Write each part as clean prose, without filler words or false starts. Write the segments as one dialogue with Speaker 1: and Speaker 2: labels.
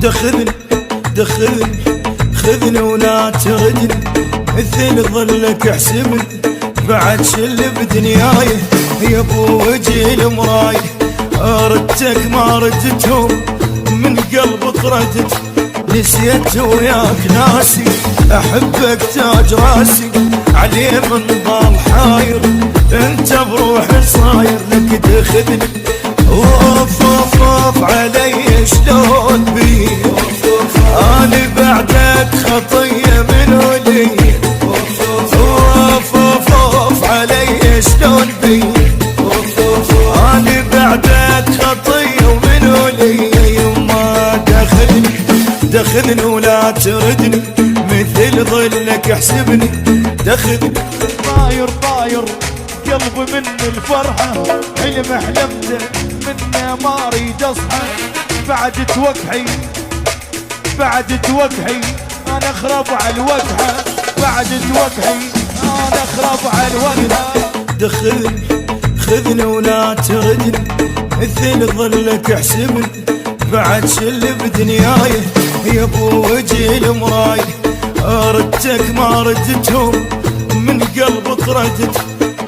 Speaker 1: دخلني دخلني خذني ولا تردني، مثل ظلك احسبني بعد شل بدنياي. يا ابو وجه المراي ردتك ما ردتهم، من قلب طردت نسيت وياك ناسي. احبك تاج راسي عليه من ضال حاير، انت بروحي صاير لك تاخذني. اوف اوف اوف علي شلون بي، انا بعدك خطيه من ولي. اوف اوف اوف علي شلون بي، انا بعدك خطيه ومن ولي. يما دخلني دخلني ولا تردني، مثل ظلك احسبني. دخلني
Speaker 2: طاير طاير قلبي من الفرحة، حلم حلمته منه ما اريد اصحى. بعد توقحي بعد توقحي انا اخرب على الوقحة، بعد توقحي انا اخرب على الوقحة.
Speaker 1: دخلني خذني ولا تردني، مثل ظلك احسبني بعد شل بدنياي. يا ابو وجه المراي ردتك ما ردتهم، من قلب طردت.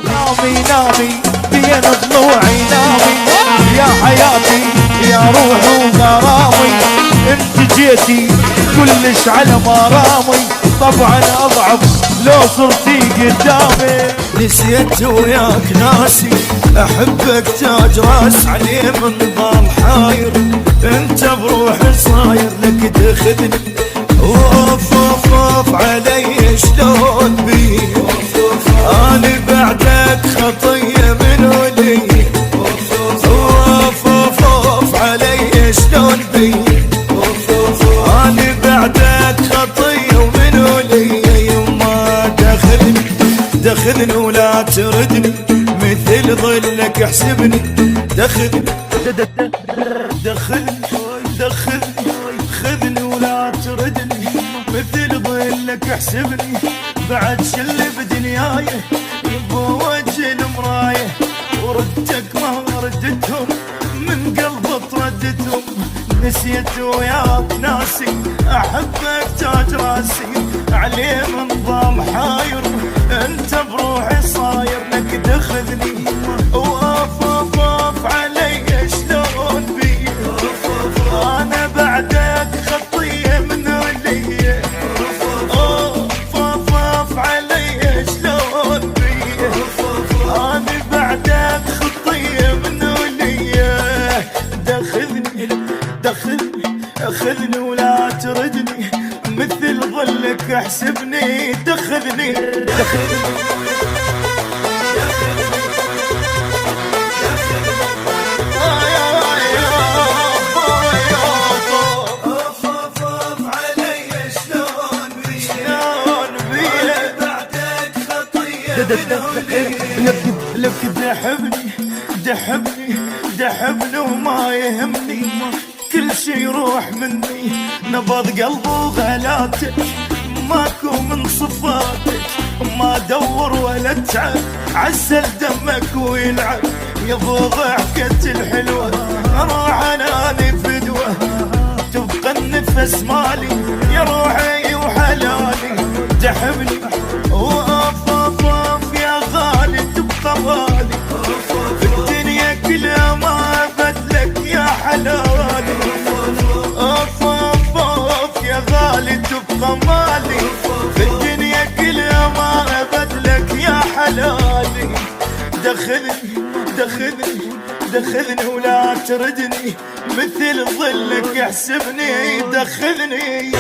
Speaker 2: نامي نامي بين ضلوعي نامي، يا حياتي يا روحي وغرامي. انت جيتي كلش على مرامي، طبعا اضعف لو صرتي قدامي.
Speaker 1: نسيت وياك ناسي، احبك تاج راس عليه من ضال حاير، انت بروحي صاير لك تاخذني. اوف اوف اوف علي شلون بي، انا بعدك خطيه من ولي. اوف اوف اوف علي شلون بي، انا بعدك خطيه ومن ولي. يما دخلني دخلني ولا تردني، مثل ظلك احسبني. دخلني دخلني دخلني خذني ولا تردني، مثل ظلك احسبني بعد شل بدنياي. يبو وجه المرايه وردتك ما ردتهم، من قلب طردتهم. نسيت وياك ناسي، احبك تاج راسي عليه من ضال حاير، انت بروحي صاير لك تاخذني. اوف اوف اوف علي شلون بي، انا بعدك خطيه من ولي. اوف اوف اوف علي شلون بي، انا بعدك خطيه من ولي. دخلني دخلني خذني ولا تردني، مثل ظلك احسبني. دخلني دخلني لك دحبني دحبني دحبني وما يهمني، كل شي يروح مني. نبض قلبي وغلاتك ماكو من صفاتك، ما ادور ولا اتعب عسل دمك ويلعب. يبو ضحكة الحلوة اروح اناني فدوة، تبقى النفس مالي يا روحي وحلالي. دحبني وقف اوف اوف يا غالي، تبقى غالي في الدنيا كلها ما بدلك يا حلالي. اوف اوف اوف يا غالي تبقى مالي، في الدنيا كلها ما بدلك يا حلالي. دخلني دخلني دخلني ولا تردني، مثل ظلك احسبني. دخلني